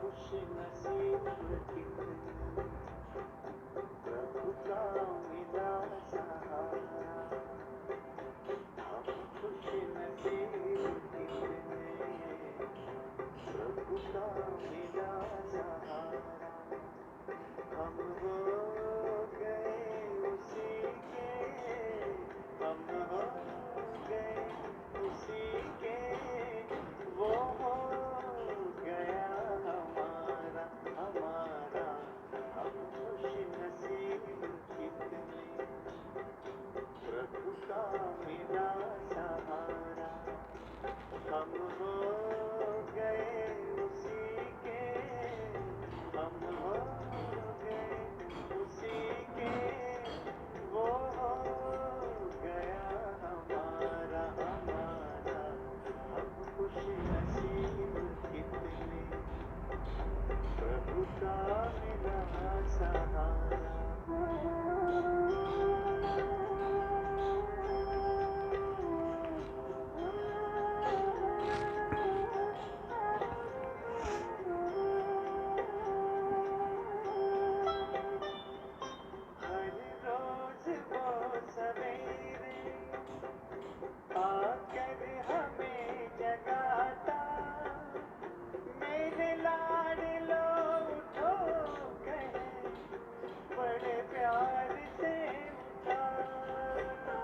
खुश नसीब कितने प्रभु का मिला सहारा। हम खुश नसीब कितने प्रभु का मिला सहारा। हम हो गए उसी के, हम हो गए उसी के, वो हो गया हमारा हमारा। हम खुश नसीब कितने प्रभु का मिला सहारा। हम हो गए उसी के, हम हो गए उसी के, वो हो गया हमारा हमारा। हम खुश नसीब कितने प्रभु का मिला सहारा। हर रोज वो सवेरे आकर हमें जगाता, मेरे लाडलो उठो कहे, बड़े प्यार से उठाता।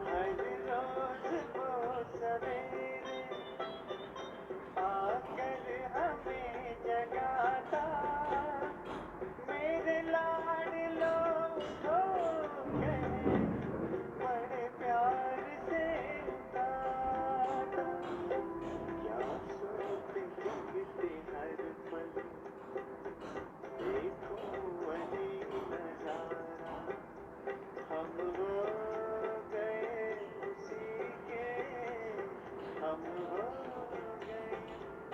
हर रोज वो सवेरे आकर हमें जगाता, मेरे लाडलो उठो कहे, बड़े प्यार से उठाता। क्या सोते जगते हर पल, देखो वही नजारा। हम हो गए उसी के, हम हो गए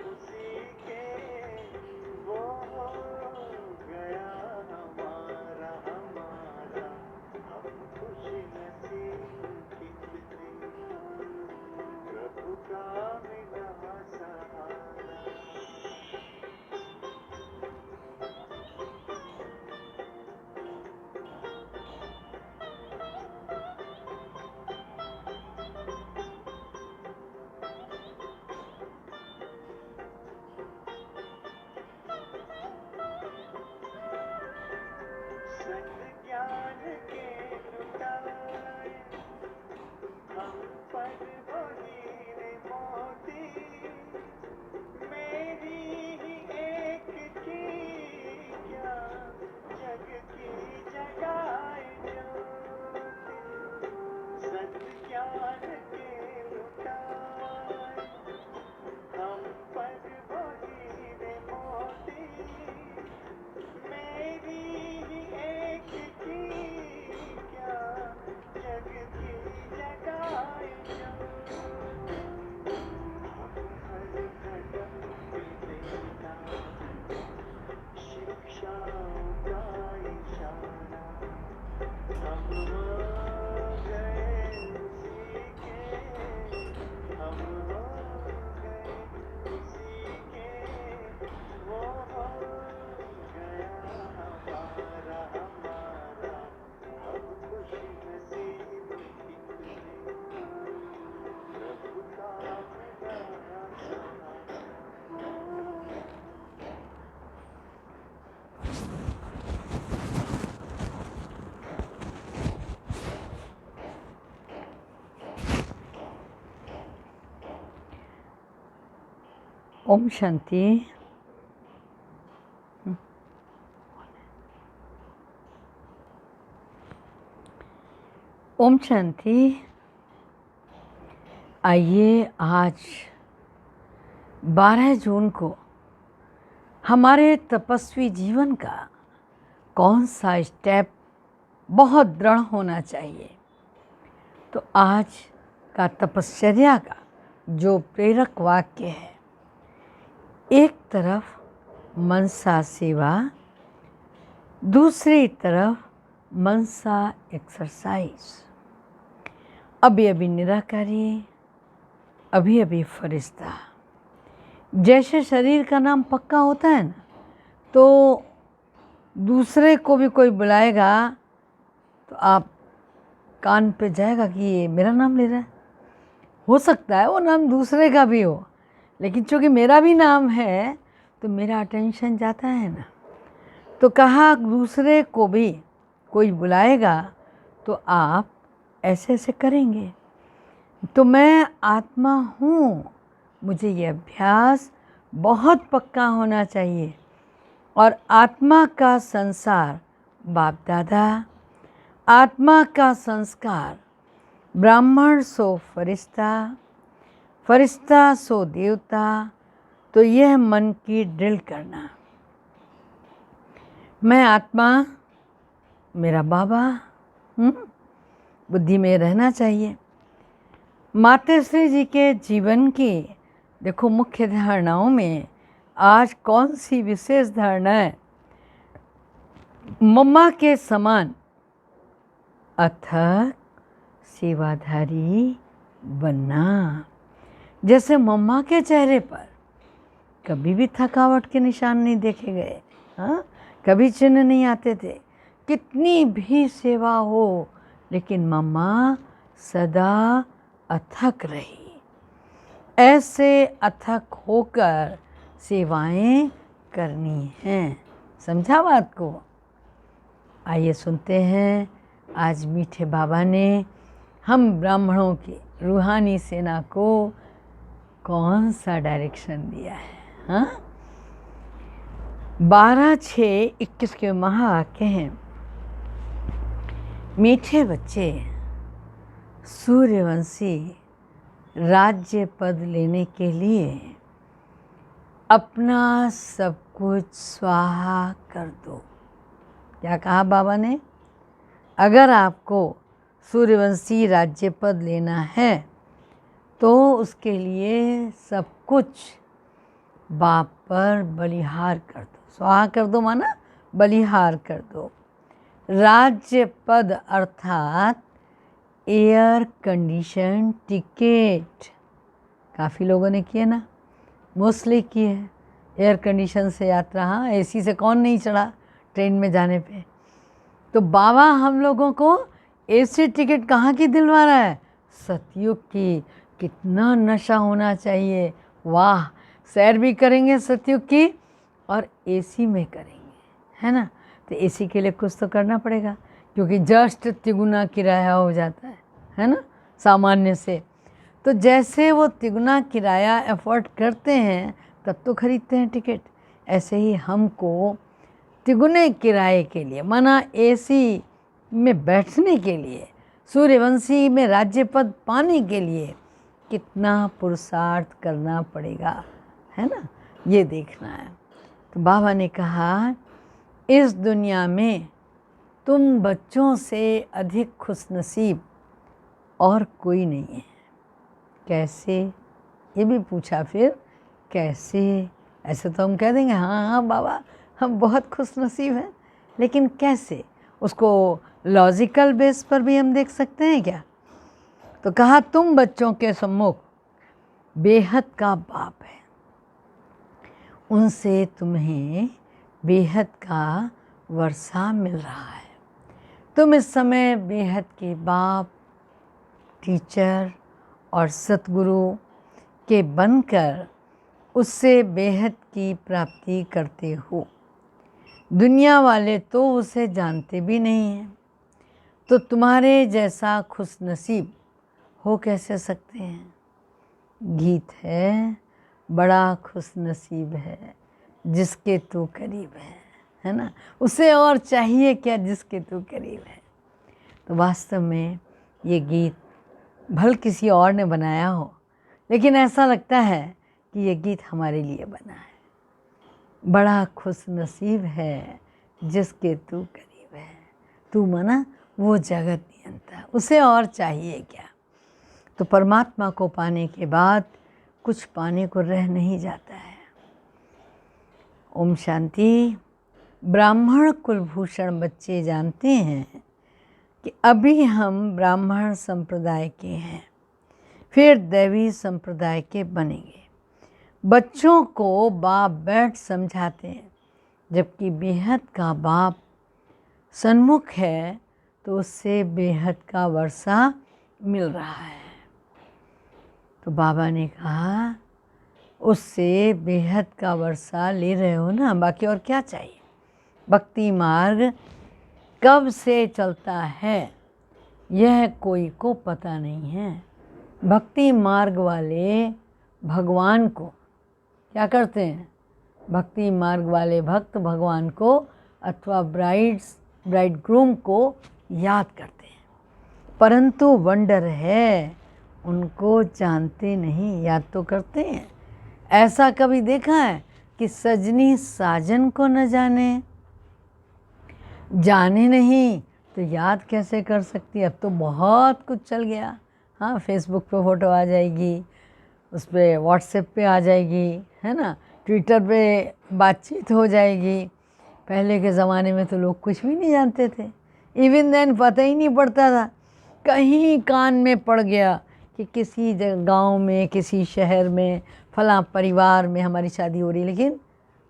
उसी के, वो हो गया हमारा हमारा। हम खुश नसीब कितने प्रभु का मिला सहारा। संग ज्ञान के लुटाए हम पर वो हीरे मोती, मेरी ही एक की क्या जग की जगाए ज्योति। संग ज्ञान के लुटाए हम पर वो हीरे मोती, मेरी ही एक की क्या जग की जगाए ज्योति। हम हर कदम पे देना शिक्षाओं का इशारा। हम हो गए उसी के, हम हो गए उसी के, वो हो गया हमारा हमारा। हम खुश नसीब कितने प्रभु का मिला सहारा। ओम शांति। ओम शांति। आइए आज 12 जून को हमारे तपस्वी जीवन का कौन सा स्टेप बहुत दृढ़ होना चाहिए। तो आज का तपश्चर्या का जो प्रेरक वाक्य है, एक तरफ मनसा सेवा, दूसरी तरफ मनसा एक्सरसाइज। अभी अभी निराकारी, अभी अभी फरिश्ता। जैसे शरीर का नाम पक्का होता है ना, तो दूसरे को भी कोई बुलाएगा तो आप कान पे जाएगा कि ये मेरा नाम ले रहा है। हो सकता है वो नाम दूसरे का भी हो, लेकिन चूँकि मेरा भी नाम है तो मेरा अटेंशन जाता है ना। तो कहा दूसरे को भी कोई बुलाएगा तो आप ऐसे ऐसे करेंगे। तो मैं आत्मा हूँ, मुझे ये अभ्यास बहुत पक्का होना चाहिए। और आत्मा का संसार बाप दादा, आत्मा का संस्कार ब्राह्मण सो फरिश्ता, फरिश्ता सो देवता। तो यह मन की ड्रिल करना, मैं आत्मा, मेरा बाबा बुद्धि में रहना चाहिए। माताश्री जी के जीवन की देखो मुख्य धारणाओं में आज कौन सी विशेष धारणा है? मम्मा के समान अथक सेवाधारी बनना। जैसे मम्मा के चेहरे पर कभी भी थकावट के निशान नहीं देखे गए, हाँ, कभी चिन्ह नहीं आते थे। कितनी भी सेवा हो, लेकिन मम्मा सदा अथक रही। ऐसे अथक होकर सेवाएं करनी हैं। समझा बात को? आइए सुनते हैं आज मीठे बाबा ने हम ब्राह्मणों की रूहानी सेना को कौन सा डायरेक्शन दिया है। हाँ, 12/6/21 के महावाक्य हैं। मीठे बच्चे, सूर्यवंशी राज्य पद लेने के लिए अपना सब कुछ स्वाहा कर दो। क्या कहा बाबा ने? अगर आपको सूर्यवंशी राज्य पद लेना है तो उसके लिए सब कुछ बाप पर बलिहार कर दो। स्वाहा कर दो माना बलिहार कर दो। राज्य पद अर्थात एयर कंडीशन टिकट। काफ़ी लोगों ने किए ना, मोस्टली किए हैं एयर कंडीशन से यात्रा। हाँ, एसी से कौन नहीं चढ़ा ट्रेन में जाने पे। तो बाबा हम लोगों को एसी टिकट कहाँ की दिलवा रहा है? सतयुग की। कितना नशा होना चाहिए। वाह, सैर भी करेंगे सतयुग की और एसी में करेंगे, है ना। तो एसी के लिए कुछ तो करना पड़ेगा, क्योंकि जस्ट तिगुना किराया हो जाता है ना, सामान्य से। तो जैसे वो तिगुना किराया एफोर्ड करते हैं तब तो खरीदते हैं टिकट, ऐसे ही हमको तिगुने किराए के लिए, माना एसी में बैठने के लिए, सूर्यवंशी में राज्य पद पाने के लिए कितना पुरुषार्थ करना पड़ेगा, है ना, ये देखना है। तो बाबा ने कहा इस दुनिया में तुम बच्चों से अधिक खुशनसीब और कोई नहीं है। कैसे? ये भी पूछा। फिर कैसे? ऐसे तो हम कह देंगे हाँ हाँ बाबा हम बहुत खुशनसीब हैं, लेकिन कैसे? उसको लॉजिकल बेस पर भी हम देख सकते हैं क्या? तो कहा तुम बच्चों के सम्मुख बेहद का बाप है, उनसे तुम्हें बेहद का वर्षा मिल रहा है। तुम इस समय बेहद के बाप, टीचर और सतगुरु के बनकर उससे बेहद की प्राप्ति करते हो। दुनिया वाले तो उसे जानते भी नहीं हैं, तो तुम्हारे जैसा खुशनसीब हो कैसे सकते हैं? गीत है, बड़ा खुशनसीब है जिसके तू करीब है ना। उसे और चाहिए क्या जिसके तू करीब है। तो वास्तव में ये गीत भल किसी और ने बनाया हो, लेकिन ऐसा लगता है कि ये गीत हमारे लिए बना है। बड़ा खुशनसीब है जिसके तू करीब है। तू मना वो जगत नियंता, उसे और चाहिए क्या। तो परमात्मा को पाने के बाद कुछ पाने को रह नहीं जाता है। ओम शांति। ब्राह्मण कुलभूषण बच्चे जानते हैं कि अभी हम ब्राह्मण संप्रदाय के हैं, फिर दैवी संप्रदाय के बनेंगे। बच्चों को बाप बैठ समझाते हैं, जबकि बेहद का बाप सन्मुख है तो उससे बेहद का वर्षा मिल रहा है। तो बाबा ने कहा उससे बेहद का वर्षा ले रहे हो ना, बाकी और क्या चाहिए। भक्ति मार्ग कब से चलता है यह कोई को पता नहीं है। भक्ति मार्ग वाले भगवान को क्या करते हैं, भक्ति मार्ग वाले भक्त भगवान को अथवा ब्राइड ग्रूम को याद करते हैं, परंतु वंडर है उनको जानते नहीं, याद तो करते हैं। ऐसा कभी देखा है कि सजनी साजन को न जाने, जाने नहीं तो याद कैसे कर सकती। अब तो बहुत कुछ चल गया। हाँ, फेसबुक पे फ़ोटो आ जाएगी, उस पर व्हाट्सएप पे आ जाएगी, है ना, ट्विटर पे बातचीत हो जाएगी। पहले के ज़माने में तो लोग कुछ भी नहीं जानते थे। इवन देन पता ही नहीं पड़ता था। कहीं कान में पड़ गया कि किसी गांव में, किसी शहर में, फलां परिवार में हमारी शादी हो रही, लेकिन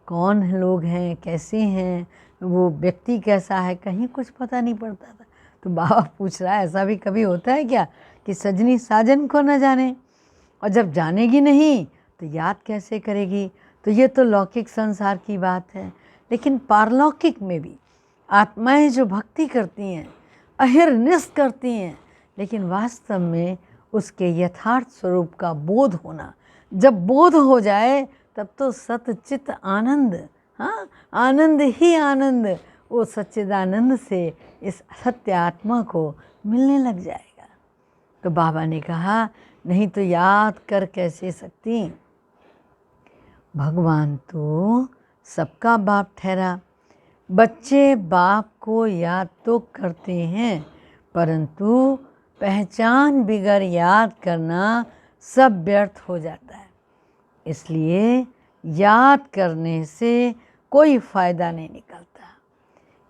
कौन लोग हैं, कैसे हैं, वो व्यक्ति कैसा है, कहीं कुछ पता नहीं पड़ता था। तो बाबा पूछ रहा है ऐसा भी कभी होता है क्या कि सजनी साजन को न जाने, और जब जानेगी नहीं तो याद कैसे करेगी। तो ये तो लौकिक संसार की बात है, लेकिन पारलौकिक में भी आत्माएं जो भक्ति करती हैं, अहिर्निश करती हैं, लेकिन वास्तव में उसके यथार्थ स्वरूप का बोध होना, जब बोध हो जाए तब तो सतचित आनंद, हाँ, आनंद ही आनंद वो सच्चिदानंद से इस सत्य आत्मा को मिलने लग जाएगा। तो बाबा ने कहा नहीं तो याद कर कैसे सकती, भगवान तो सबका बाप ठहरा। बच्चे बाप को याद तो करते हैं, परंतु पहचान बिगर याद करना सब व्यर्थ हो जाता है। इसलिए याद करने से कोई फ़ायदा नहीं निकलता।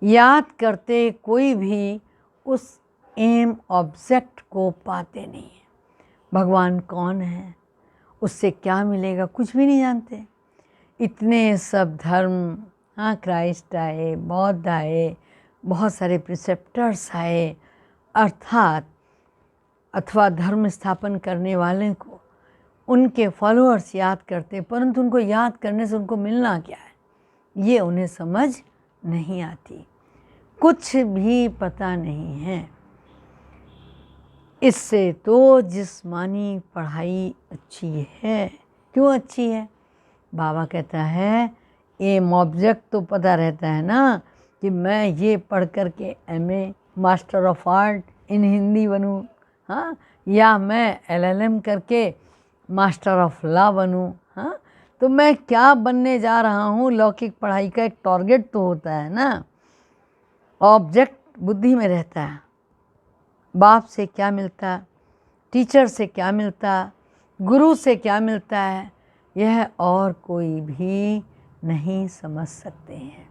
याद करते कोई भी उस एम ऑब्जेक्ट को पाते नहीं है। भगवान कौन है, उससे क्या मिलेगा, कुछ भी नहीं जानते। इतने सब धर्म, हाँ, क्राइस्ट आए, बौद्ध आए, बहुत सारे प्रिसेप्टर्स आए, अर्थात अथवा धर्म स्थापन करने वाले को उनके फॉलोअर्स याद करते, परंतु उनको याद करने से उनको मिलना क्या है ये उन्हें समझ नहीं आती, कुछ भी पता नहीं है। इससे तो जिस्मानी पढ़ाई अच्छी है। क्यों अच्छी है? बाबा कहता है एम ऑब्जेक्ट तो पता रहता है ना कि मैं ये पढ़ कर के MA master of art in Hindi बनूं, हाँ, या मैं LLM करके मास्टर ऑफ लॉ बनूं, हाँ, तो मैं क्या बनने जा रहा हूँ। लौकिक पढ़ाई का एक टारगेट तो होता है ना, ऑब्जेक्ट बुद्धि में रहता है। बाप से क्या मिलता, टीचर से क्या मिलता, गुरु से क्या मिलता है, यह और कोई भी नहीं समझ सकते हैं।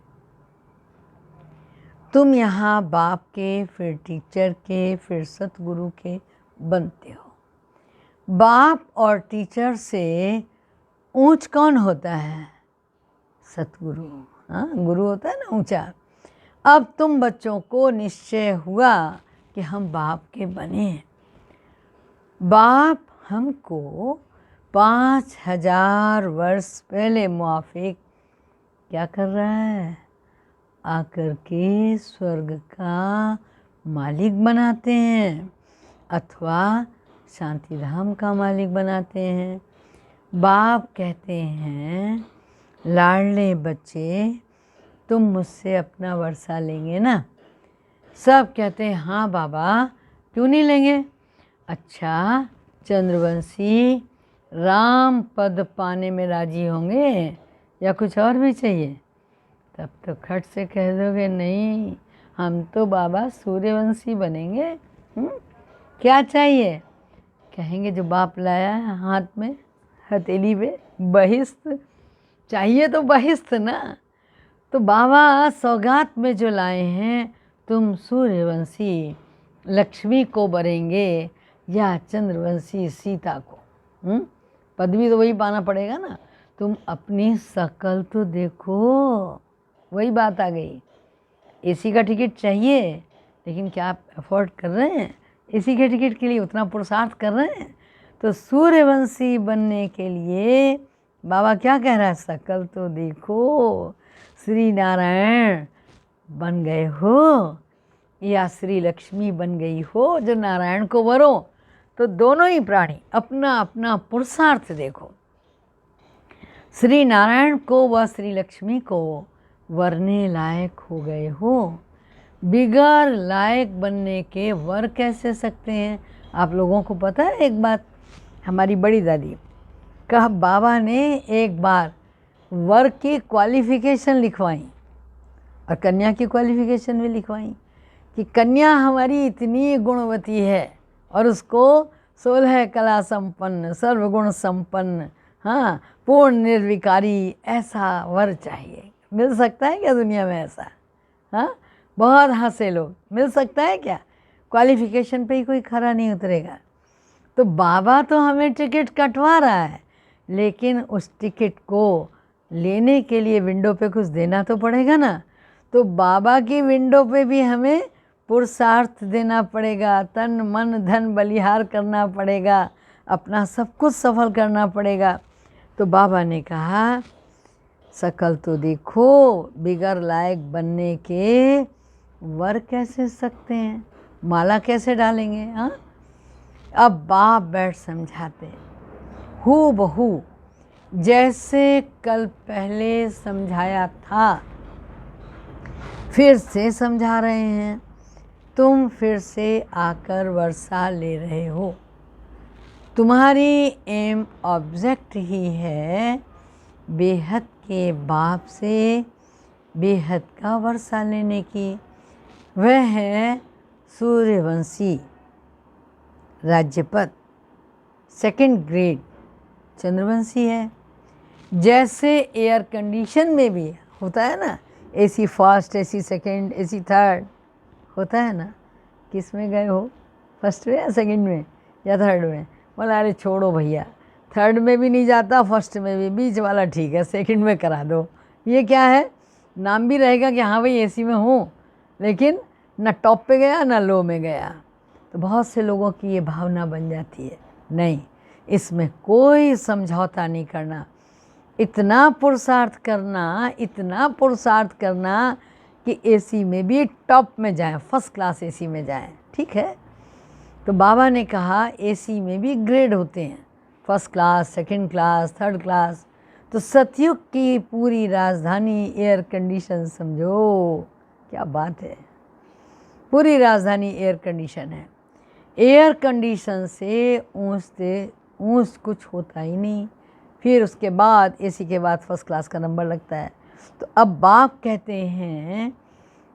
तुम यहाँ बाप के, फिर टीचर के, फिर सतगुरु के बनते हो। बाप और टीचर से ऊंच कौन होता है? सतगुरु, हाँ, गुरु होता है ना ऊंचा। अब तुम बच्चों को निश्चय हुआ कि हम बाप के बने। बाप हमको 5000 वर्ष पहले मुआफिक क्या कर रहा है, आकर के स्वर्ग का मालिक बनाते हैं अथवा शांति धाम का मालिक बनाते हैं। बाप कहते हैं लाडले बच्चे तुम मुझसे अपना वर्षा लेंगे ना। सब कहते हैं हाँ बाबा, क्यों नहीं लेंगे। अच्छा, चंद्रवंशी राम पद पाने में राजी होंगे या कुछ और भी चाहिए? तब तो खट से कह दोगे नहीं, हम तो बाबा सूर्यवंशी बनेंगे। क्या चाहिए? कहेंगे जो बाप लाया है हाथ में, हथेली पे, बहिस्त चाहिए तो बहिस्त ना। तो बाबा सौगात में जो लाए हैं, तुम सूर्यवंशी लक्ष्मी को बरेंगे या चंद्रवंशी सीता को। पदवी तो वही पाना पड़ेगा ना। तुम अपनी शकल तो देखो। वही बात आ गई, एसी का टिकट चाहिए, लेकिन क्या आप अफोर्ड कर रहे हैं? एसी के टिकट के लिए उतना पुरुषार्थ कर रहे हैं? तो सूर्यवंशी बनने के लिए बाबा क्या कह रहा है? शकल तो देखो, श्री नारायण बन गए हो या श्री लक्ष्मी बन गई हो जो नारायण को वरो। तो दोनों ही प्राणी अपना अपना पुरुषार्थ देखो। श्री नारायण को व श्री लक्ष्मी को वरने लायक हो गए हो। बिगर लायक बनने के वर कैसे सकते हैं? आप लोगों को पता है एक बात, हमारी बड़ी दादी कहा, बाबा ने एक बार वर की क्वालिफ़िकेशन लिखवाई और कन्या की क्वालिफ़िकेशन भी लिखवाई कि कन्या हमारी इतनी गुणवती है और उसको 16 कला संपन्न, सर्वगुण संपन्न, हाँ, पूर्ण निर्विकारी ऐसा वर चाहिए। मिल सकता है क्या दुनिया में ऐसा? हाँ, बहुत हंसे लोग। मिल सकता है क्या? क्वालिफ़िकेशन पे ही कोई खरा नहीं उतरेगा। तो बाबा तो हमें टिकट कटवा रहा है, लेकिन उस टिकट को लेने के लिए विंडो पे कुछ देना तो पड़ेगा ना। तो बाबा की विंडो पे भी हमें पुरुषार्थ देना पड़ेगा, तन मन धन बलिहार करना पड़ेगा, अपना सब कुछ सफल करना पड़ेगा। तो बाबा ने कहा, शकल तो देखो, बिगर लायक बनने के वर कैसे सकते हैं? माला कैसे डालेंगे? हाँ, अब बाप बैठ समझाते हूँ बहू, जैसे कल पहले समझाया था फिर से समझा रहे हैं। तुम फिर से आकर वर्षा ले रहे हो। तुम्हारी एम ऑब्जेक्ट ही है बेहद के बाप से बेहद का वर्षा लेने की। वह है सूर्यवंशी राज्यपद, 2nd ग्रेड चंद्रवंशी है। जैसे एयर कंडीशन में भी होता है ना, AC first, AC second, AC third होता है ना। किस में गए हो? फर्स्ट में या सेकंड में या थर्ड में? बोला अरे छोड़ो भैया, थर्ड में भी नहीं जाता, फर्स्ट में भी, बीच वाला ठीक है, सेकंड में करा दो। ये क्या है? नाम भी रहेगा कि हाँ भाई AC में हूँ, लेकिन ना टॉप पे गया ना लो में गया। तो बहुत से लोगों की ये भावना बन जाती है। नहीं, इसमें कोई समझौता नहीं करना। इतना पुरुषार्थ करना, इतना पुरुषार्थ करना कि AC में भी टॉप में जाएं, फर्स्ट क्लास AC में जाएं। ठीक है? तो बाबा ने कहा AC में भी ग्रेड होते हैं, first class, second class, third class. तो सतयुग की पूरी राजधानी एयर कंडीशन समझो। क्या बात है, पूरी राजधानी एयर कंडीशन है। एयर कंडीशन से ऊंच कुछ होता ही नहीं। फिर उसके बाद AC के बाद फर्स्ट क्लास का नंबर लगता है। तो अब बाप कहते हैं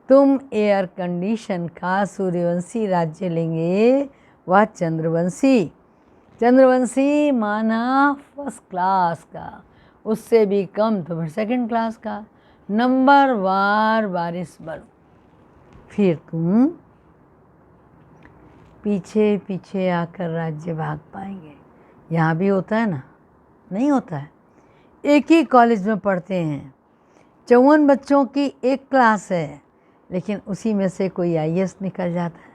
तुम एयर कंडीशन का सूर्यवंशी राज्य लेंगे, वह चंद्रवंशी। चंद्रवंशी माना फर्स्ट क्लास का, उससे भी कम तो फिर 2nd क्लास का। नंबर वार वारिस बनो। फिर तुम पीछे पीछे आकर राज्य भाग पाएंगे। यहाँ भी होता है ना? नहीं होता है? एक ही कॉलेज में पढ़ते हैं, 54 बच्चों की एक क्लास है, लेकिन उसी में से कोई IAS निकल जाता है,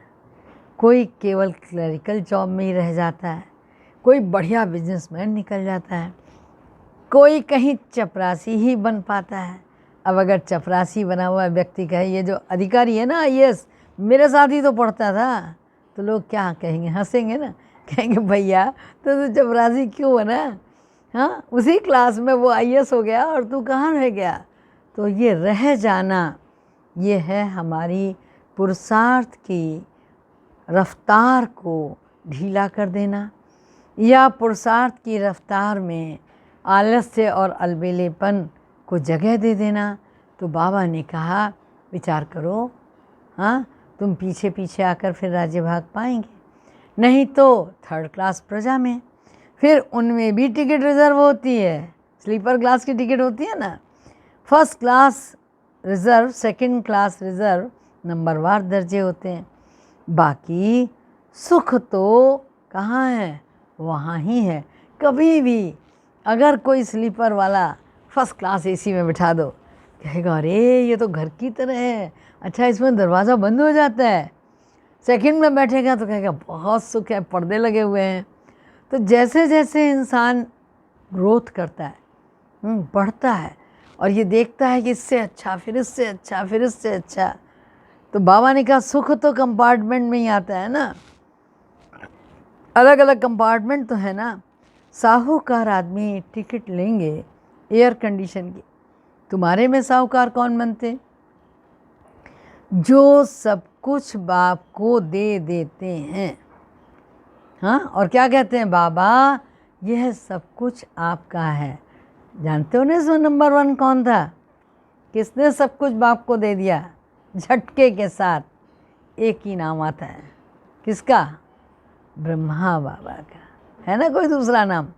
कोई केवल क्लरिकल जॉब में ही रह जाता है, कोई बढ़िया बिजनेसमैन निकल जाता है, कोई कहीं चपरासी ही बन पाता है। अब अगर चपरासी बना हुआ व्यक्ति कहे ये जो अधिकारी है ना IAS मेरे साथ ही तो पढ़ता था, तो लोग क्या कहेंगे? हंसेंगे ना, कहेंगे भैया तो चपरासी क्यों बना? हाँ, उसी क्लास में वो IAS हो गया और तू कहाँ रह गया? तो ये रह जाना, ये है हमारी पुरुषार्थ की रफ्तार को ढीला कर देना, या पुरुषार्थ की रफ्तार में आलस्य और अलबेलेपन को जगह दे देना। तो बाबा ने कहा विचार करो, हाँ, तुम पीछे पीछे आकर फिर राज्य भाग पाएंगे, नहीं तो 3rd क्लास प्रजा में। फिर उनमें भी टिकट रिज़र्व होती है, स्लीपर क्लास की टिकट होती है ना, first class reserve, 2nd class reserve, नंबरवार दर्जे होते हैं। बाकी सुख तो कहाँ है? वहाँ ही है। कभी भी अगर कोई स्लीपर वाला फर्स्ट क्लास एसी में बिठा दो, कहेगा अरे ये तो घर की तरह है, अच्छा इसमें दरवाज़ा बंद हो जाता है। सेकंड में बैठेगा तो कहेगा बहुत सुख है, पर्दे लगे हुए हैं। तो जैसे जैसे इंसान ग्रोथ करता है, बढ़ता है, और ये देखता है कि इससे अच्छा, फिर इससे अच्छा, फिर इससे अच्छा, तो बाबा ने कहा सुख तो कंपार्टमेंट में ही आता है ना, अलग अलग कंपार्टमेंट तो है ना। साहूकार आदमी टिकट लेंगे एयर कंडीशन की, तुम्हारे में साहूकार कौन बनते? जो सब कुछ बाप को दे देते हैं। हाँ, और क्या कहते हैं? बाबा यह सब कुछ आपका है। जानते हो ना इसमें नंबर 1 कौन था? किसने सब कुछ बाप को दे दिया? झटके के साथ एक ही नाम आता है, किसका? ब्रह्मा बाबा का, है ना कोई दूसरा नाम?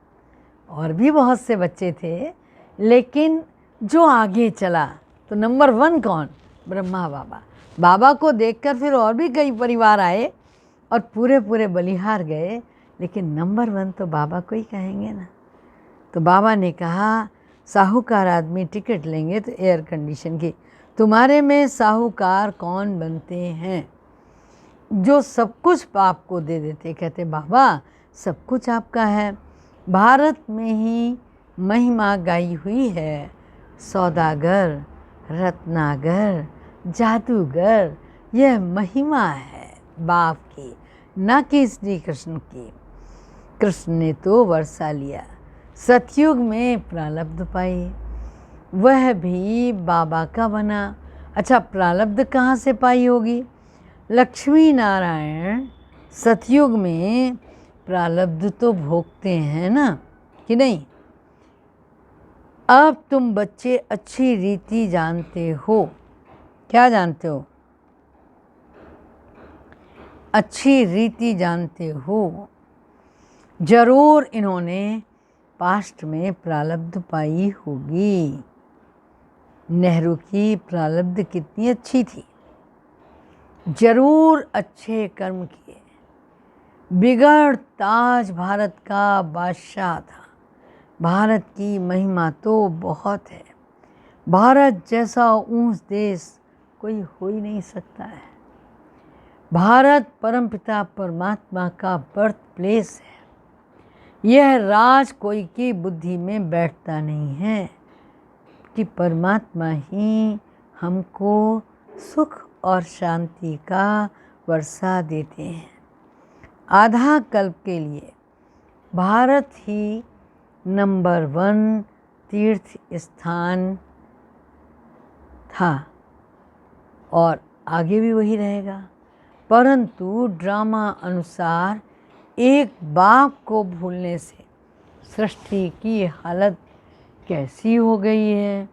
और भी बहुत से बच्चे थे, लेकिन जो आगे चला तो नंबर 1 कौन? ब्रह्मा बाबा। बाबा को देखकर फिर और भी कई परिवार आए और पूरे पूरे बलिहार गए, लेकिन नंबर 1 तो बाबा को ही कहेंगे ना। तो बाबा ने कहा साहूकार आदमी टिकट लेंगे तो एयर कंडीशन की, तुम्हारे में साहूकार कौन बनते हैं? जो सब कुछ आपको दे देते। कहते बाबा सब कुछ आपका है। भारत में ही महिमा गाई हुई है, सौदागर, रत्नागर, जादूगर, यह महिमा है बाप की, न कि श्री कृष्ण की। कृष्ण ने तो वर्षा लिया, सतयुग में प्रारब्ध पाई, वह भी बाबा का बना। अच्छा, प्रारब्ध कहाँ से पाई होगी? लक्ष्मी नारायण सतयुग में प्रारब्ध तो भोगते हैं ना, कि नहीं? अब तुम बच्चे अच्छी रीति जानते हो। क्या जानते हो? अच्छी रीति जानते हो। जरूर इन्होंने पास्ट में प्रारब्ध पाई होगी। नेहरू की प्रारब्ध कितनी अच्छी थी, जरूर अच्छे कर्म किए। बिगड़ ताज भारत का बादशाह था। भारत की महिमा तो बहुत है। भारत जैसा ऊंच देश कोई हो ही नहीं सकता है। भारत परमपिता परमात्मा का बर्थ प्लेस है। यह राज कोई की बुद्धि में बैठता नहीं है कि परमात्मा ही हमको सुख और शांति का वर्षा देते हैं। आधा कल्प के लिए भारत ही नंबर 1 तीर्थ स्थान था और आगे भी वही रहेगा। परंतु ड्रामा अनुसार एक बाप को भूलने से सृष्टि की हालत कैसी हो गई है,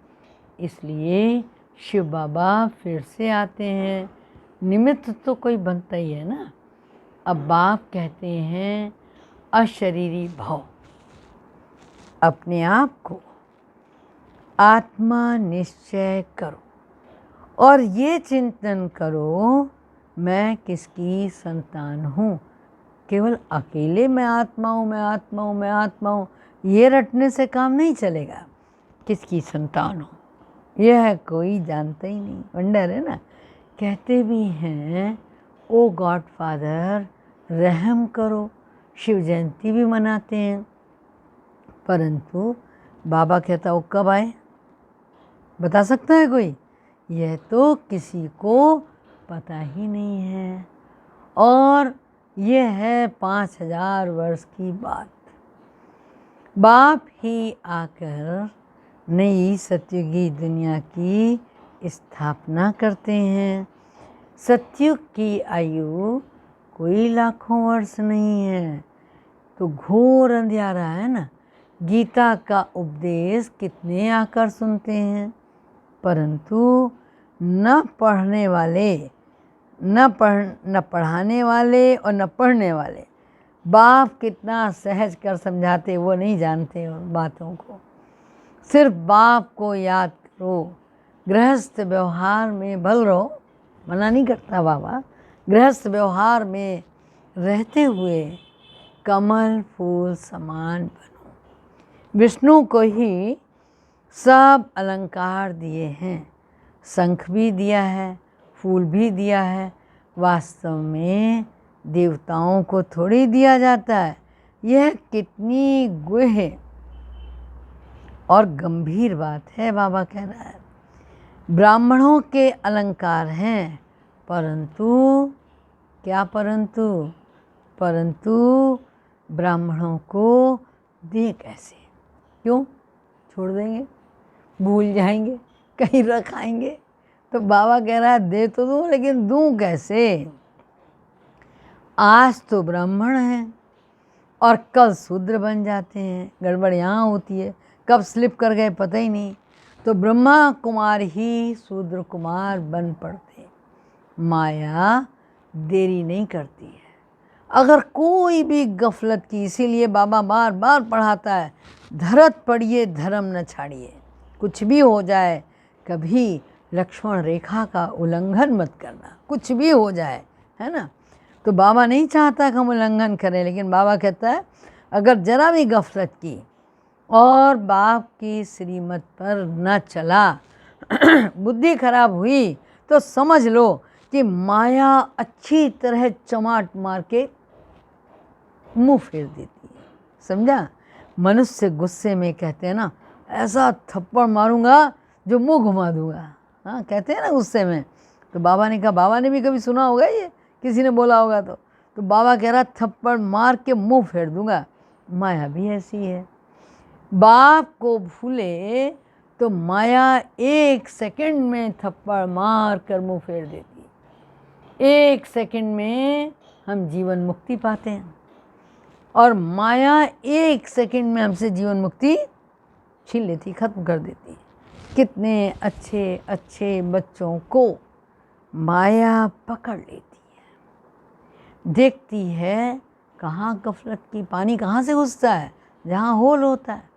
इसलिए शिव बाबा फिर से आते हैं। निमित्त तो कोई बनता ही है ना। अब बाप कहते हैं अशरीरी भव, अपने आप को आत्मा निश्चय करो और ये चिंतन करो मैं किसकी संतान हूँ। केवल अकेले मैं आत्मा हूँ, मैं आत्मा हूँ, मैं आत्मा हूँ, ये रटने से काम नहीं चलेगा। किसकी संतान हूँ यह कोई जानता ही नहीं। वंडर है ना। कहते भी हैं ओ गॉड फादर रहम करो, शिव जयंती भी मनाते हैं, परंतु बाबा कहता वो कब आए? बता सकता है कोई? यह तो किसी को पता ही नहीं है। और यह है 5000 वर्ष की बात। बाप ही आकर नई सतयुगी दुनिया की स्थापना करते हैं। सतयुग की आयु कोई लाखों वर्ष नहीं है, तो घोर अंधियारा है ना। गीता का उपदेश कितने आकर सुनते हैं, परंतु न पढ़ने वाले, न पढ़ाने वाले और न पढ़ने वाले। बाप कितना सहज कर समझाते वो नहीं जानते उन बातों को। सिर्फ बाप को याद करो, गृहस्थ व्यवहार में भल रहो। मना नहीं करता बाबा, गृहस्थ व्यवहार में रहते हुए कमल फूल समान बनो। विष्णु को ही सब अलंकार दिए हैं, शंख भी दिया है, फूल भी दिया है। वास्तव में देवताओं को थोड़ी दिया जाता है। यह कितनी गुह्य और गंभीर बात है। बाबा कह रहा है ब्राह्मणों के अलंकार हैं, परंतु क्या परंतु ब्राह्मणों को दे कैसे? क्यों छोड़ देंगे, भूल जाएंगे, कहीं रख आएंगे? तो बाबा कह रहा है दे तो दूँ, लेकिन दूँ कैसे? आज तो ब्राह्मण हैं और कल शूद्र बन जाते हैं। गड़बड़ यहाँ होती है, कब स्लिप कर गए पता ही नहीं। तो ब्रह्मा कुमार ही शूद्र कुमार बन पड़ते। माया देरी नहीं करती है। अगर कोई भी गफलत की, इसीलिए बाबा बार बार पढ़ाता है धरत पड़िए धर्म न छाड़िए। कुछ भी हो जाए, कभी लक्ष्मण रेखा का उल्लंघन मत करना, कुछ भी हो जाए, है ना। तो बाबा नहीं चाहता कि हम उल्लंघन करें, लेकिन बाबा कहता है अगर जरा भी गफलत की और बाप की श्रीमत पर न चला, बुद्धि खराब हुई, तो समझ लो कि माया अच्छी तरह चमाट मार के मुंह फेर देती है। समझा? मनुष्य गुस्से में कहते हैं ना, ऐसा थप्पड़ मारूंगा जो मुंह घुमा दूंगा। हाँ, कहते हैं ना गुस्से में। तो बाबा ने कहा, बाबा ने भी कभी सुना होगा, ये किसी ने बोला होगा। तो बाबा कह रहा थप्पड़ मार के मुंह फेर दूंगा। माया भी ऐसी है। बाप को भूले तो माया 1 सेकंड में थप्पड़ मार कर मुंह फेर देती है। 1 सेकंड में हम जीवन मुक्ति पाते हैं और माया 1 सेकंड में हमसे जीवन मुक्ति छीन लेती, खत्म कर देती। कितने अच्छे अच्छे बच्चों को माया पकड़ लेती है, देखती है कहाँ गफलत की, पानी कहाँ से घुसता है, जहाँ होल होता है।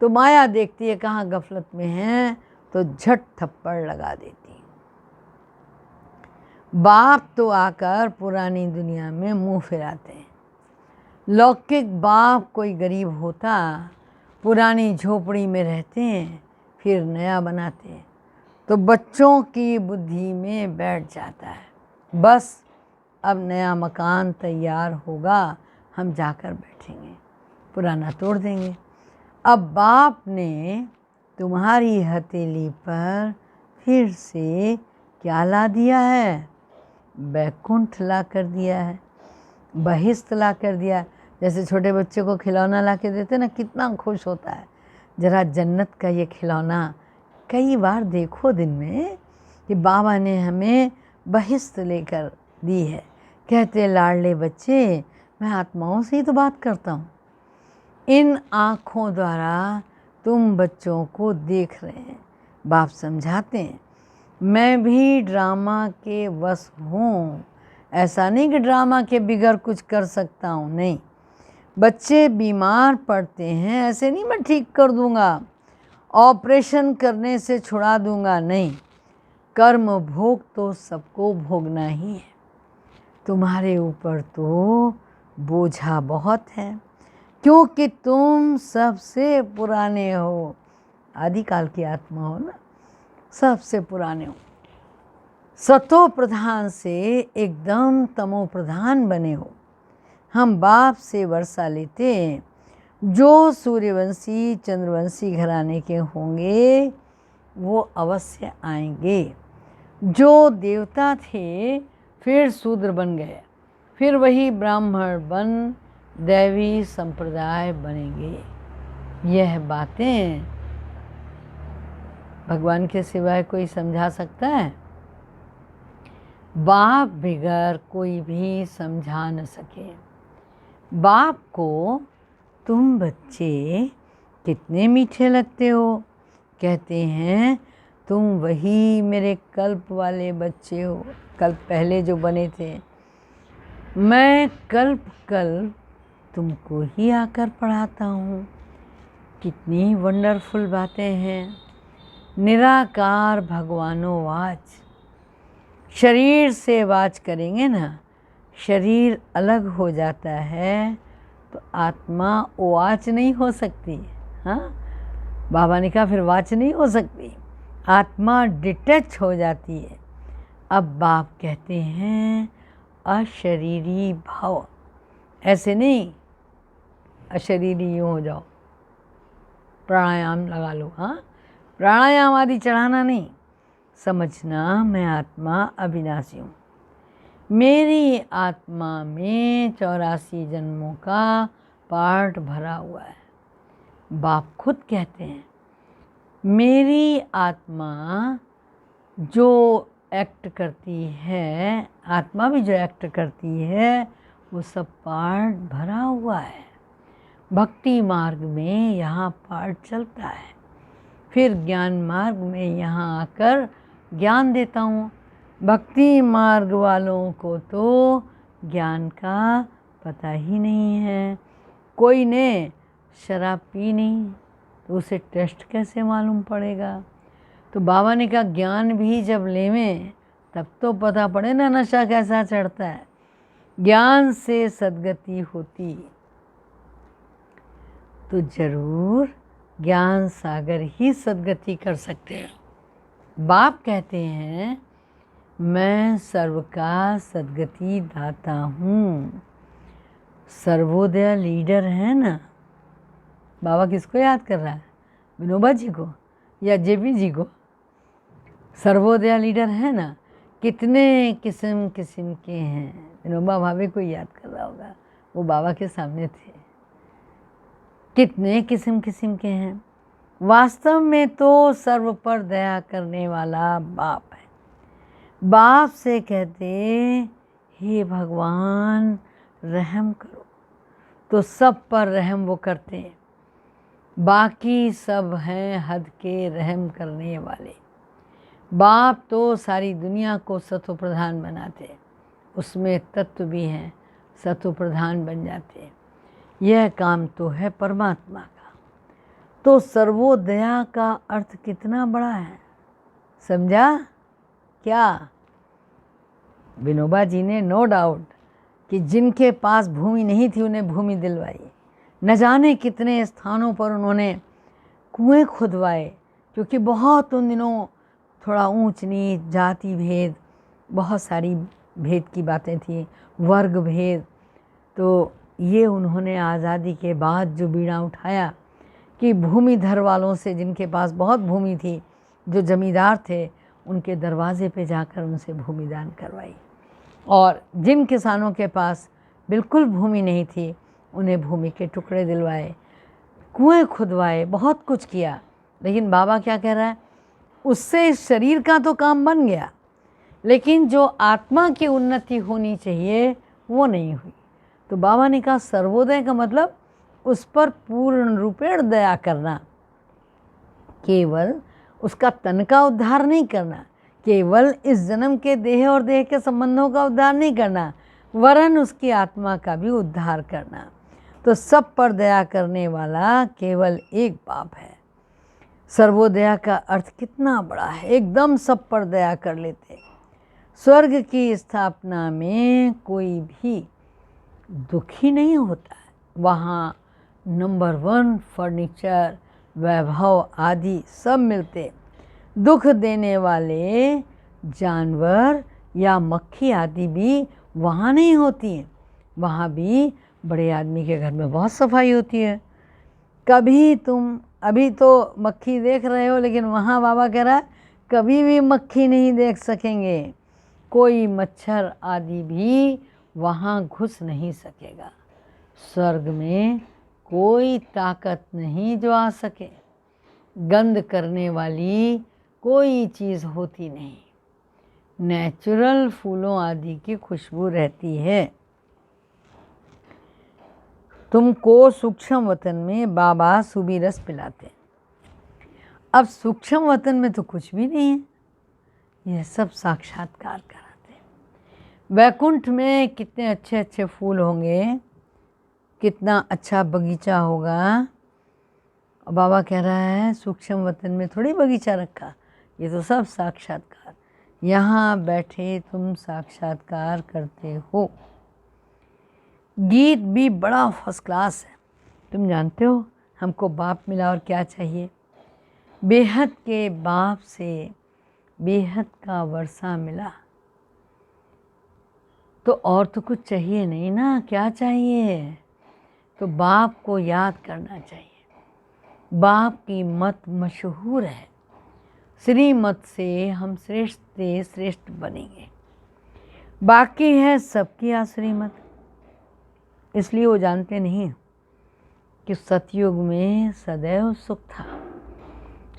तो माया देखती है कहाँ गफलत में है, तो झट थप्पड़ लगा देती। बाप तो आकर पुरानी दुनिया में मुंह फिराते हैं। लौकिक बाप कोई गरीब होता, पुरानी झोपड़ी में रहते हैं, फिर नया बनाते हैं, तो बच्चों की बुद्धि में बैठ जाता है बस अब नया मकान तैयार होगा, हम जाकर बैठेंगे, पुराना तोड़ देंगे। अब बाप ने तुम्हारी हथेली पर फिर से क्या ला दिया है? बैकुंठ ला कर दिया है, बहिष्ठ ला कर दिया। जैसे छोटे बच्चे को खिलौना ला के देते ना, कितना खुश होता है। जरा जन्नत का ये खिलौना कई बार देखो दिन में कि बाबा ने हमें बहिष्ठ लेकर दी है। कहते लाडले बच्चे, मैं आत्माओं से ही तो बात करता हूँ। इन आँखों द्वारा तुम बच्चों को देख रहे हैं। बाप समझाते हैं मैं भी ड्रामा के वश हूँ। ऐसा नहीं कि ड्रामा के बिगैर कुछ कर सकता हूँ, नहीं। बच्चे बीमार पड़ते हैं, ऐसे नहीं मैं ठीक कर दूँगा, ऑपरेशन करने से छुड़ा दूँगा, नहीं। कर्म भोग तो सबको भोगना ही है। तुम्हारे ऊपर तो बोझा बहुत है, क्योंकि तुम सबसे पुराने हो, आदिकाल की आत्मा हो ना, सबसे पुराने हो। सतो प्रधान से एकदम तमो प्रधान बने हो। हम बाप से वर्षा लेते हैं, जो सूर्यवंशी चंद्रवंशी घराने के होंगे वो अवश्य आएंगे। जो देवता थे फिर शूद्र बन गए, फिर वही ब्राह्मण बन दैवी संप्रदाय बनेंगे। यह बातें भगवान के सिवाय कोई समझा सकता है? बाप बिगर कोई भी समझा न सके। बाप को तुम बच्चे कितने मीठे लगते हो, कहते हैं तुम वही मेरे कल्प वाले बच्चे हो, कल्प पहले जो बने थे। मैं कल्प कल्प तुमको ही आकर पढ़ाता हूँ। कितनी वंडरफुल बातें हैं। निराकार भगवानो वाच। शरीर से वाच करेंगे ना, शरीर अलग हो जाता है तो आत्मा वाच नहीं हो सकती। हाँ, बाबा ने कहा फिर वाच नहीं हो सकती, आत्मा डिटैच हो जाती है। अब बाप कहते हैं अशरीरी भाव, ऐसे नहीं अशरीरी यूँ हो जाओ, प्राणायाम लगा लो, हाँ, प्राणायाम आदि चढ़ाना नहीं, समझना मैं आत्मा अविनाशी हूँ, मेरी आत्मा में 84 जन्मों का पार्ट भरा हुआ है। बाप खुद कहते हैं मेरी आत्मा जो एक्ट करती है, आत्मा भी जो एक्ट करती है, वो सब पार्ट भरा हुआ है। भक्ति मार्ग में यहाँ पार्ट चलता है, फिर ज्ञान मार्ग में यहाँ आकर ज्ञान देता हूँ। भक्ति मार्ग वालों को तो ज्ञान का पता ही नहीं है। कोई ने शराब पी नहीं तो उसे टेस्ट कैसे मालूम पड़ेगा। तो बाबा ने कहा ज्ञान भी जब लेवें तब तो पता पड़े ना नशा कैसा चढ़ता है। ज्ञान से सद्गति होती तो जरूर ज्ञान सागर ही सद्गति कर सकते हैं। बाप कहते हैं मैं सर्व का सद्गति दाता हूँ। सर्वोदय लीडर है ना। बाबा किसको याद कर रहा है, विनोबा जी को या जेपी जी को? सर्वोदय लीडर है ना। कितने किस्म किस्म के हैं, विनोबा भावे को याद कर रहा होगा, वो बाबा के सामने थे। कितने किस्म किस्म के हैं। वास्तव में तो सर्व पर दया करने वाला बाप है। बाप से कहते हे भगवान रहम करो, तो सब पर रहम वो करते हैं। बाकी सब हैं हद के रहम करने वाले। बाप तो सारी दुनिया को सत्व प्रधान बनाते, उसमें तत्व भी हैं, सत्व प्रधान बन जाते। यह काम तो है परमात्मा का। तो सर्वोदया का अर्थ कितना बड़ा है, समझा क्या? विनोबा जी ने नो डाउट कि जिनके पास भूमि नहीं थी उन्हें भूमि दिलवाई। न जाने कितने स्थानों पर उन्होंने कुएं खुदवाए, क्योंकि बहुत उन दिनों थोड़ा ऊंच नीच, जाति भेद, बहुत सारी भेद की बातें थी, वर्ग भेद। तो ये उन्होंने आज़ादी के बाद जो बीड़ा उठाया कि भूमिधर वालों से, जिनके पास बहुत भूमि थी, जो जमींदार थे, उनके दरवाजे पे जाकर उनसे भूमि दान करवाई। और जिन किसानों के पास बिल्कुल भूमि नहीं थी उन्हें भूमि के टुकड़े दिलवाए, कुएं खुदवाए, बहुत कुछ किया। लेकिन बाबा क्या कह रहा है, उससे इस शरीर का तो काम बन गया, लेकिन जो आत्मा की उन्नति होनी चाहिए वो नहीं हुई। तो बाबा ने कहा सर्वोदय का मतलब उस पर पूर्ण रूपेण दया करना, केवल उसका तन का उद्धार नहीं करना, केवल इस जन्म के देह और देह के संबंधों का उद्धार नहीं करना, वरन उसकी आत्मा का भी उद्धार करना। तो सब पर दया करने वाला केवल एक बाप है। सर्वोदया का अर्थ कितना बड़ा है, एकदम सब पर दया कर लेते। स्वर्ग की स्थापना में कोई भी दुखी नहीं होता है। वहाँ नंबर 1 फर्नीचर, वैभव आदि सब मिलते। दुख देने वाले जानवर या मक्खी आदि भी वहाँ नहीं होती हैं। वहाँ भी बड़े आदमी के घर में बहुत सफाई होती है। कभी तुम अभी तो मक्खी देख रहे हो, लेकिन वहाँ बाबा कह रहा है कभी भी मक्खी नहीं देख सकेंगे। कोई मच्छर आदि भी वहाँ घुस नहीं सकेगा। स्वर्ग में कोई ताकत नहीं जो आ सके। गंध करने वाली कोई चीज़ होती नहीं। नेचुरल फूलों आदि की खुशबू रहती है। तुमको सूक्ष्म वतन में बाबा सूबी रस पिलाते। अब सूक्ष्म वतन में तो कुछ भी नहीं है, यह सब साक्षात्कार कराते। वैकुंठ में कितने अच्छे अच्छे फूल होंगे, कितना अच्छा बगीचा होगा। बाबा कह रहा है सूक्ष्म वतन में थोड़ी बगीचा रखा, ये तो सब साक्षात्कार। यहाँ बैठे तुम साक्षात्कार करते हो। गीत भी बड़ा फर्स्ट क्लास है, तुम जानते हो हमको बाप मिला और क्या चाहिए? बेहद के बाप से बेहद का वर्षा मिला, तो और तो कुछ चाहिए नहीं ना। क्या चाहिए? तो बाप को याद करना चाहिए। बाप की मत मशहूर है, श्रीमत से हम श्रेष्ठ से श्रेष्ठ बनेंगे। बाकी है सबकी आश्रीमत। इसलिए वो जानते नहीं कि सतयुग में सदैव सुख था,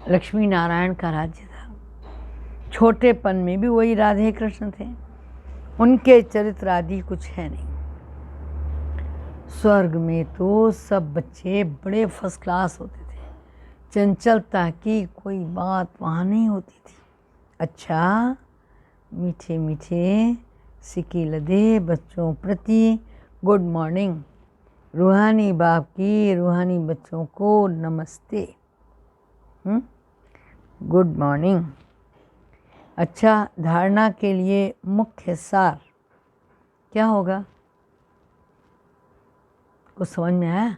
लक्ष्मी नारायण का राज्य था। छोटेपन में भी वही राधे कृष्ण थे, उनके चरित्र आदि कुछ है नहीं। स्वर्ग में तो सब बच्चे बड़े फर्स्ट क्लास होते थे, चंचलता की कोई बात वहाँ नहीं होती थी। अच्छा, मीठे मीठे सिक्के लदे बच्चों प्रति गुड मॉर्निंग। रूहानी बाप की रूहानी बच्चों को नमस्ते, गुड मॉर्निंग। अच्छा, धारणा के लिए मुख्य सार क्या होगा? कुछ समझ में आया?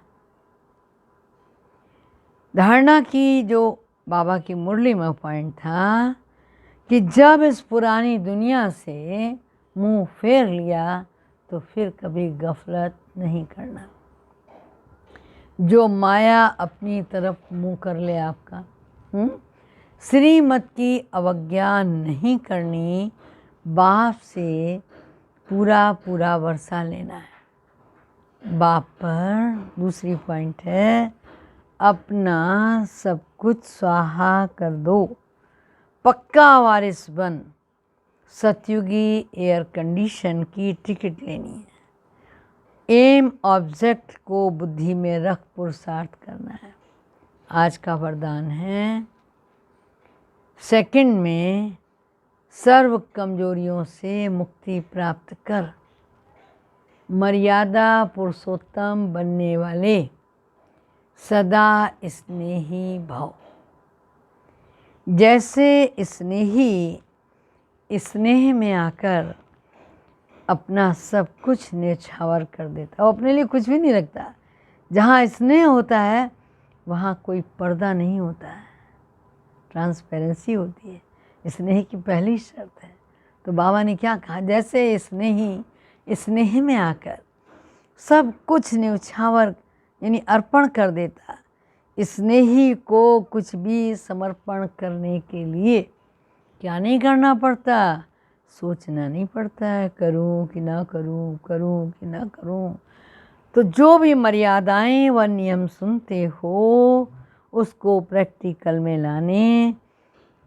धारणा की जो बाबा की मुरली में पॉइंट था कि जब इस पुरानी दुनिया से मुंह फेर लिया तो फिर कभी गफलत नहीं करना। जो माया अपनी तरफ मुंह कर ले आपका, श्रीमत की अवज्ञा नहीं करनी, बाप से पूरा पूरा वर्षा लेना है। बाप पर दूसरी पॉइंट है, अपना सब कुछ स्वाहा कर दो, पक्का वारिस बन। सतयुगी एयर कंडीशन की टिकट लेनी है। एम ऑब्जेक्ट को बुद्धि में रख पुरुषार्थ करना है। आज का वरदान है, सेकंड में सर्व कमजोरियों से मुक्ति प्राप्त कर, मर्यादा पुरुषोत्तम बनने वाले सदा स्नेही भव। जैसे स्नेही स्नेह में आकर अपना सब कुछ न्यौछावर कर देता, वो अपने लिए कुछ भी नहीं रखता। जहाँ स्नेह होता है वहाँ कोई पर्दा नहीं होता है, ट्रांसपेरेंसी होती है। स्नेह की पहली शर्त है। तो बाबा ने क्या कहा? जैसे स्नेही स्नेह में आकर सब कुछ न्यौछावर यानी अर्पण कर देता, स्नेही को कुछ भी समर्पण करने के लिए क्या नहीं करना पड़ता? सोचना नहीं पड़ता है, करूं कि ना करूं, करूं कि ना करूं। तो जो भी मर्यादाएं व नियम सुनते हो उसको प्रैक्टिकल में लाने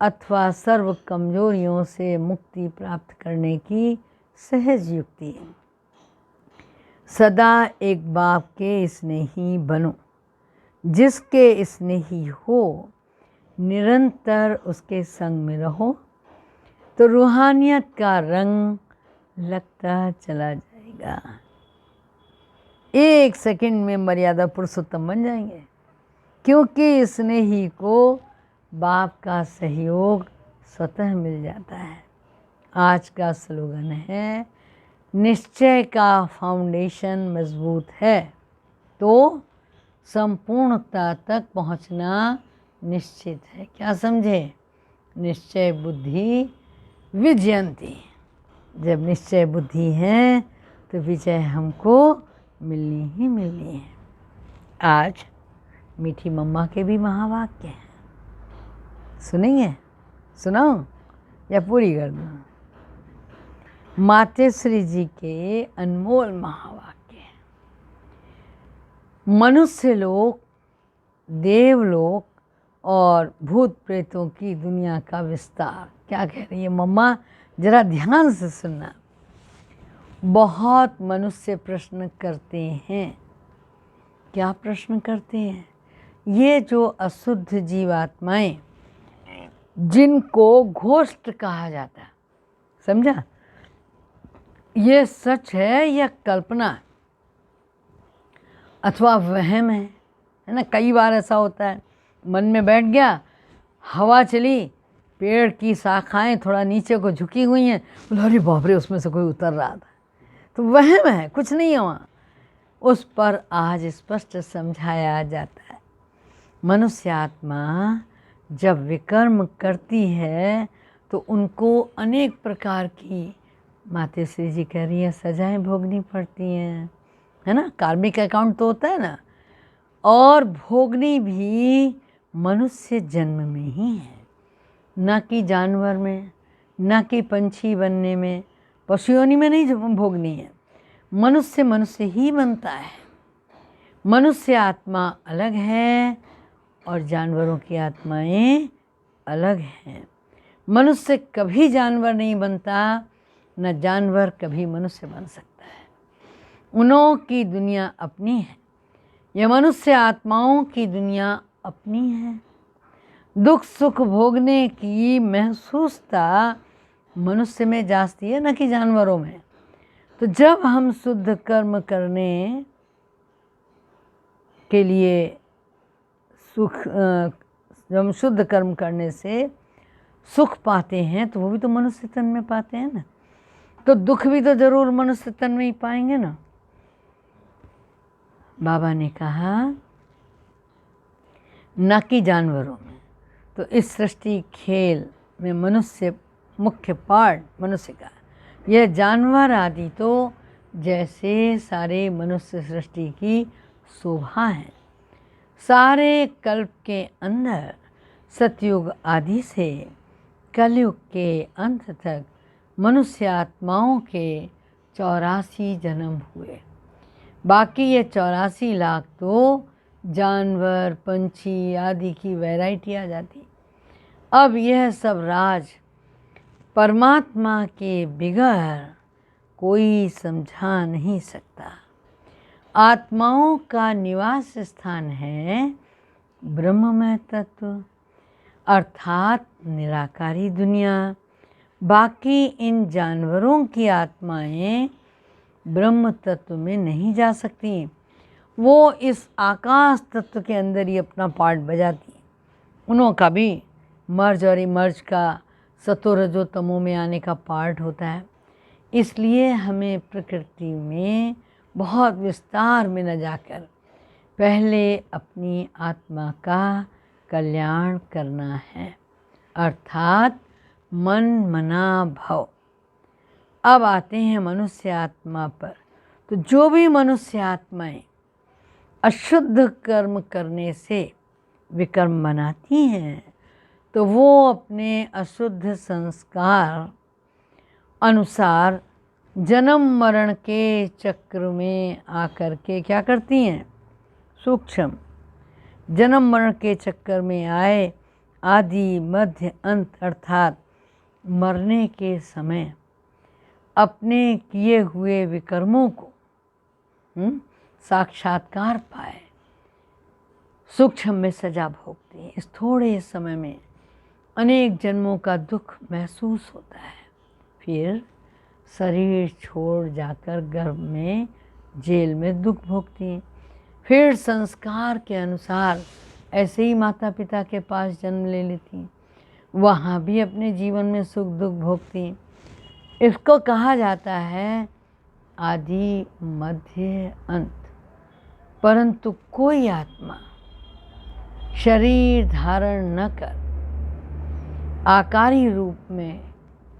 अथवा सर्व कमजोरियों से मुक्ति प्राप्त करने की सहज युक्ति है। सदा एक बाप के स्नेही बनो। जिसके स्नेही हो निरंतर उसके संग में रहो तो रूहानियत का रंग लगता चला जाएगा। एक सेकंड में मर्यादा पुरुषोत्तम बन जाएंगे, क्योंकि स्नेही को बाप का सहयोग स्वतः मिल जाता है। आज का स्लोगन है, निश्चय का फाउंडेशन मजबूत है तो संपूर्णता तक पहुंचना निश्चित है। क्या समझे? निश्चय बुद्धि विजयंती। जब निश्चय बुद्धि है तो विजय हमको मिलनी ही मिलनी है। आज मीठी मम्मा के भी महावाक्य हैं, सुनेंगे? सुनाऊं या पूरी कर दूं? मातेश्री जी के अनमोल महावाक्य हैं। मनुष्य लोक, देवलोक और भूत प्रेतों की दुनिया का विस्तार। क्या कह रही है मम्मा? जरा ध्यान से सुनना। बहुत मनुष्य प्रश्न करते हैं। क्या प्रश्न करते हैं? ये जो अशुद्ध जीवात्माएं जिनको घोस्ट कहा जाता है, समझा? ये सच है या कल्पना अथवा वहम है ना? कई बार ऐसा होता है, मन में बैठ गया, हवा चली, पेड़ की शाखाएं थोड़ा नीचे को झुकी हुई हैं, बोले अरे बाप रे उसमें से कोई उतर रहा था। तो वहम है, कुछ नहीं है वहाँ। उस पर आज स्पष्ट समझाया जाता है मनुष्य आत्मा जब विकर्म करती है तो उनको अनेक प्रकार की, मातेश्री जी कह रही है, सजाएं भोगनी पड़ती हैं, है ना। कार्मिक अकाउंट तो होता है ना, और भोगनी भी मनुष्य जन्म में ही है, ना कि जानवर में, ना कि पंछी बनने में, पशु योनि में नहीं भोगनी है। मनुष्य ही बनता है। मनुष्य आत्मा अलग है और जानवरों की आत्माएं अलग हैं। मनुष्य कभी जानवर नहीं बनता, न जानवर कभी मनुष्य बन सकता है। उनों की दुनिया अपनी है, यह मनुष्य आत्माओं की दुनिया अपनी है। दुख सुख भोगने की महसूसता मनुष्य में जाती है, न कि जानवरों में। तो जब हम शुद्ध कर्म करने के लिए जब हम शुद्ध कर्म करने से सुख पाते हैं, तो वो भी तो मनुष्य तन में पाते हैं ना। तो दुख भी तो जरूर मनुष्य तन में ही पाएंगे ना। बाबा ने कहा न कि जानवरों में। तो इस सृष्टि खेल में मनुष्य मुख्य पार्ट मनुष्य का। यह जानवर आदि तो जैसे सारे मनुष्य सृष्टि की शोभा है। सारे कल्प के अंदर सतयुग आदि से कलयुग के अंत तक मनुष्य आत्माओं के 84 जन्म हुए। बाकी ये 84 लाख तो जानवर पंछी आदि की वैरायटी आ जाती। अब यह सब राज परमात्मा के बिगैर कोई समझा नहीं सकता। आत्माओं का निवास स्थान है ब्रह्ममय तत्व, अर्थात निराकारी दुनिया। बाकी इन जानवरों की आत्माएं ब्रह्म तत्व में नहीं जा सकती। वो इस आकाश तत्व के अंदर ही अपना पार्ट बजाती। उनों का भी मर्ज और इमर्ज का सतो रजो तमो में आने का पार्ट होता है। इसलिए हमें प्रकृति में बहुत विस्तार में न जाकर पहले अपनी आत्मा का कल्याण करना है, अर्थात मन मना भव। अब आते हैं मनुष्य आत्मा पर। तो जो भी मनुष्य आत्माएं अशुद्ध कर्म करने से विकर्म बनाती हैं, तो वो अपने अशुद्ध संस्कार अनुसार जन्म मरण के चक्र में आकर के क्या करती हैं, सूक्ष्म जन्म मरण के चक्कर में आए आदि मध्य अंत, अर्थात मरने के समय अपने किए हुए विकर्मों को साक्षात्कार पाए, सूक्ष्म में सजा भोगती है। इस थोड़े समय में अनेक जन्मों का दुख महसूस होता है। फिर शरीर छोड़ जाकर गर्भ में जेल में दुख भोगती हैं। फिर संस्कार के अनुसार ऐसे ही माता पिता के पास जन्म ले लेती हैं, वहाँ भी अपने जीवन में सुख दुख भोगती हैं। इसको कहा जाता है आदि मध्य अंत। परंतु कोई आत्मा शरीर धारण न कर आकारी रूप में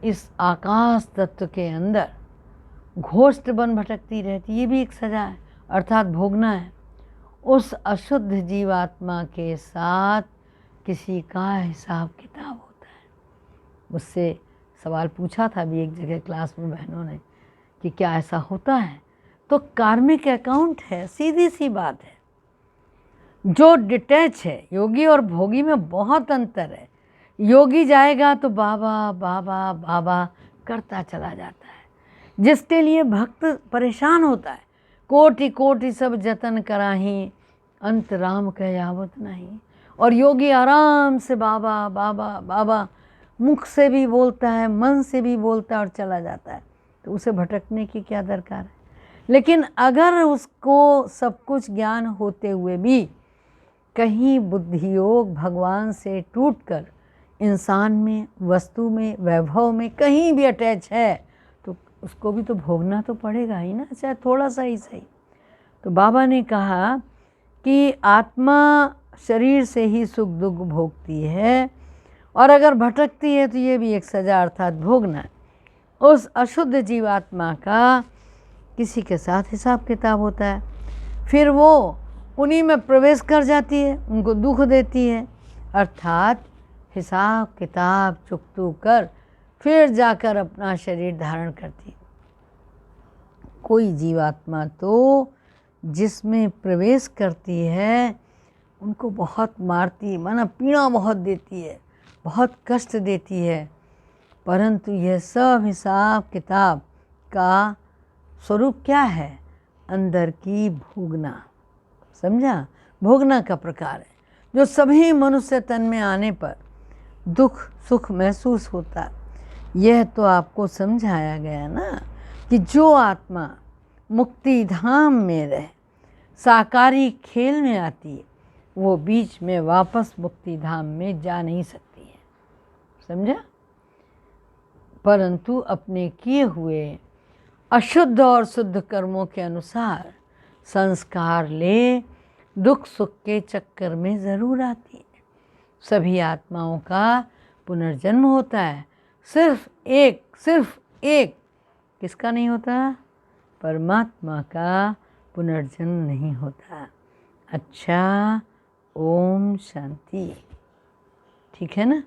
इस आकाश तत्व के अंदर घोष्ट बन भटकती रहती, ये भी एक सजा है, अर्थात भोगना है। उस अशुद्ध जीवात्मा के साथ किसी का हिसाब किताब होता है। मुझसे सवाल पूछा था अभी एक जगह क्लास में बहनों ने कि क्या ऐसा होता है। तो कार्मिक अकाउंट है, सीधी सी बात है। जो डिटैच है, योगी और भोगी में बहुत अंतर है। योगी जाएगा तो बाबा बाबा बाबा करता चला जाता है, जिसके लिए भक्त परेशान होता है। कोटि कोटि सब जतन कराही, अंत राम कह यावत नहीं। और योगी आराम से बाबा बाबा बाबा मुख से भी बोलता है, मन से भी बोलता है और चला जाता है। तो उसे भटकने की क्या दरकार है। लेकिन अगर उसको सब कुछ ज्ञान होते हुए भी कहीं बुद्धि योग भगवान से टूटकर इंसान में, वस्तु में, वैभव में कहीं भी अटैच है, तो उसको भी तो भोगना तो पड़ेगा ही ना, चाहे थोड़ा सा ही सही। तो बाबा ने कहा कि आत्मा शरीर से ही सुख दुख भोगती है, और अगर भटकती है तो ये भी एक सजा अर्थात भोगना है। उस अशुद्ध जीवात्मा का किसी के साथ हिसाब किताब होता है, फिर वो उन्हीं में प्रवेश कर जाती है, उनको दुख देती है, अर्थात हिसाब किताब चुकतू कर फिर जाकर अपना शरीर धारण करती है। कोई जीवात्मा तो जिसमें प्रवेश करती है उनको बहुत मारती है, माना पीड़ा बहुत देती है, बहुत कष्ट देती है, परंतु यह सब हिसाब किताब का स्वरूप क्या है? अंदर की भोगना। समझा? भोगना का प्रकार है जो सभी मनुष्य तन में आने पर दुख सुख महसूस होता है। यह तो आपको समझाया गया ना कि जो आत्मा मुक्ति धाम में रहे, साकारी खेल में आती है, वो बीच में वापस मुक्ति धाम में जा नहीं सकती है। समझा? परंतु अपने किए हुए अशुद्ध और शुद्ध कर्मों के अनुसार संस्कार ले दुख सुख के चक्कर में ज़रूर आती है। सभी आत्माओं का पुनर्जन्म होता है, सिर्फ एक किसका नहीं होता? परमात्मा का पुनर्जन्म नहीं होता। अच्छा, ओम शांति। ठीक है ना?